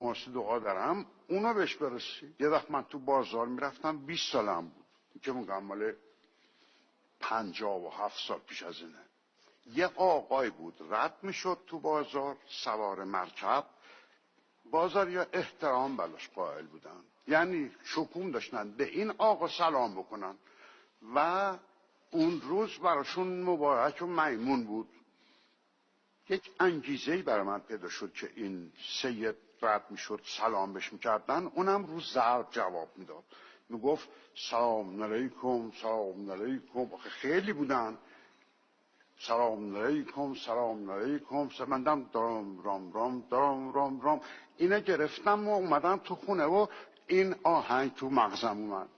ماسی دعا دارم اونو بهش برسی. یه وقت من تو بازار میرفتم 20 سالم بود که میگم مال 57 سال پیش از اینه. یه آقای بود رد میشد تو بازار سوار مرکب، بازار یا احترام بلاش قائل بودن، یعنی شکوم داشتن به این آقا سلام بکنن و اون روز براشون مبارک و میمون بود. یک انگیزه‌ای برای من پیدا شد که این سید رد میشد سلام بهش میکردن، اونم رو ضرب جواب میداد، میگفت سلام علیکم سلام علیکم. آخه خیلی بودن، سلام علیکم سلام علیکم. مندم درام رام رام درام رام رام. اینه گرفتم و اومدم تو خونه و این آهنگ تو مغزم اومد.